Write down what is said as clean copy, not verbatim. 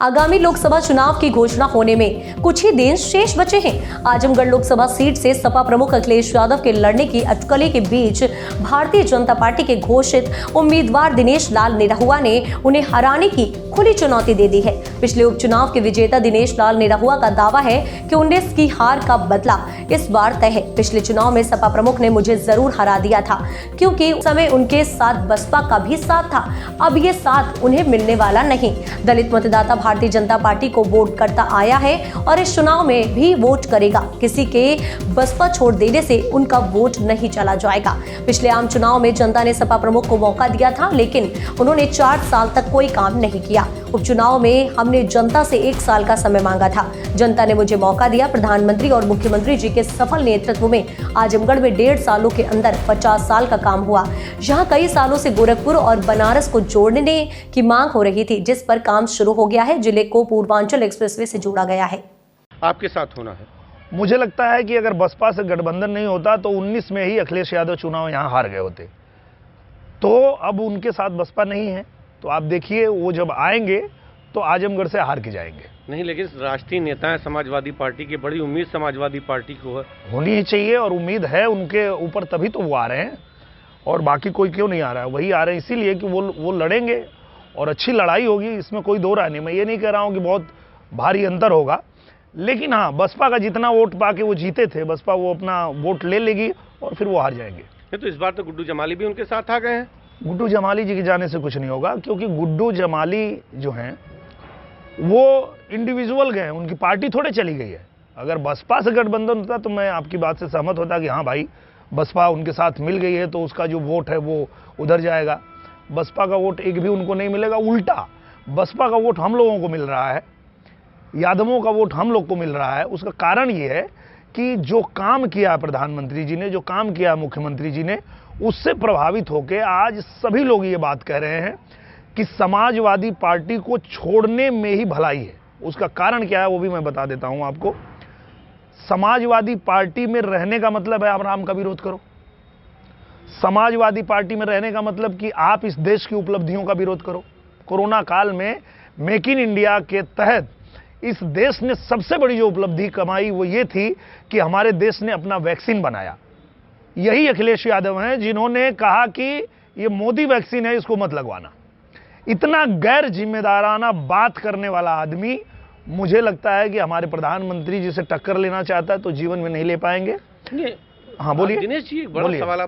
आगामी लोकसभा चुनाव की घोषणा होने में कुछ ही दिन शेष बचे हैं। आजमगढ़ लोकसभा सीट से सपा प्रमुख अखिलेश यादव के लड़ने की अटकलें के बीच भारतीय जनता पार्टी के घोषित उम्मीदवार दिनेश लाल निरहुआ ने उन्हें हराने की खुली चुनौती दे दी है। पिछले उपचुनाव के विजेता दिनेश लाल निरहुआ का दावा है कि 19 की हार का बदला इस बार तय है। पिछले चुनाव में सपा प्रमुख ने मुझे जरूर हरा दिया था, क्योंकि उस समय उनके साथ बसपा का भी साथ था। अब ये साथ उन्हें मिलने वाला नहीं। दलित मतदाता भारतीय जनता पार्टी को वोट करता आया है और इस चुनाव में भी वोट करेगा। किसी के बसपा छोड़ देने से उनका वोट नहीं चला जाएगा। पिछले आम चुनाव में जनता ने सपा प्रमुख को मौका दिया था, लेकिन उन्होंने 4 साल तक कोई काम नहीं किया। उपचुनाव में हमने जनता से 1 साल का समय मांगा था। जनता ने मुझे मौका दिया। प्रधानमंत्री और मुख्यमंत्री जी के सफल नेतृत्व में आजमगढ़ में 1.5 सालों के अंदर 50 साल का काम हुआ। यहाँ कई सालों से गोरखपुर और बनारस को जोड़ने की मांग हो रही थी, जिस पर काम शुरू हो गया है। जिले को पूर्वांचल एक्सप्रेसवे से जोड़ा गया है। आपके साथ होना है। मुझे लगता है कि अगर बसपा से गठबंधन नहीं होता तो 19 में ही अखिलेश यादव चुनाव यहाँ हार गए होते। तो अब उनके साथ बसपा नहीं है, तो आप देखिए वो जब आएंगे तो आजमगढ़ से हार के जाएंगे। नहीं, लेकिन राष्ट्रीय नेता है समाजवादी पार्टी की, बड़ी उम्मीद समाजवादी पार्टी को है। होनी ही चाहिए और उम्मीद है उनके ऊपर, तभी तो वो आ रहे हैं। और बाकी कोई क्यों नहीं आ रहा है? वही आ रहे हैं इसीलिए कि वो लड़ेंगे और अच्छी लड़ाई होगी, इसमें कोई दो राय नहीं। मैं ये नहीं कह रहा हूँ कि बहुत भारी अंतर होगा, लेकिन हाँ, बसपा का जितना वोट पाके वो जीते थे, बसपा वो अपना वोट ले लेगी और फिर वो हार जाएंगे। तो इस बार तो गुड्डू जमाली भी उनके साथ आ गए हैं। गुड्डू जमाली जी के जाने से कुछ नहीं होगा, क्योंकि गुड्डू जमाली जो हैं वो इंडिविजुअल गए, उनकी पार्टी थोड़े चली गई है। अगर बसपा से गठबंधन होता तो मैं आपकी बात से सहमत होता कि हाँ भाई, बसपा उनके साथ मिल गई है तो उसका जो वोट है वो उधर जाएगा। बसपा का वोट एक भी उनको नहीं मिलेगा, उल्टा बसपा का वोट हम लोगों को मिल रहा है, यादवों का वोट हम लोग को मिल रहा है। उसका कारण ये है कि जो काम किया प्रधानमंत्री जी ने, जो काम किया मुख्यमंत्री जी ने, उससे प्रभावित होकर आज सभी लोग ये बात कह रहे हैं कि समाजवादी पार्टी को छोड़ने में ही भलाई है। उसका कारण क्या है वो भी मैं बता देता हूं आपको। समाजवादी पार्टी में रहने का मतलब है आप राम का विरोध करो। समाजवादी पार्टी में रहने का मतलब कि आप इस देश की उपलब्धियों का विरोध करो। कोरोना काल में मेक इन इंडिया के तहत इस देश ने सबसे बड़ी जो उपलब्धि कमाई वो ये थी कि हमारे देश ने अपना वैक्सीन बनाया। यही अखिलेश यादव हैं जिन्होंने कहा कि ये मोदी वैक्सीन है, इसको मत लगवाना। इतना गैर जिम्मेदाराना बात करने वाला आदमी मुझे लगता है कि हमारे प्रधानमंत्री जी से टक्कर लेना चाहता है तो जीवन में नहीं ले पाएंगे। हाँ बोलिए दिनेश जी, एक बड़ा सवाल आपने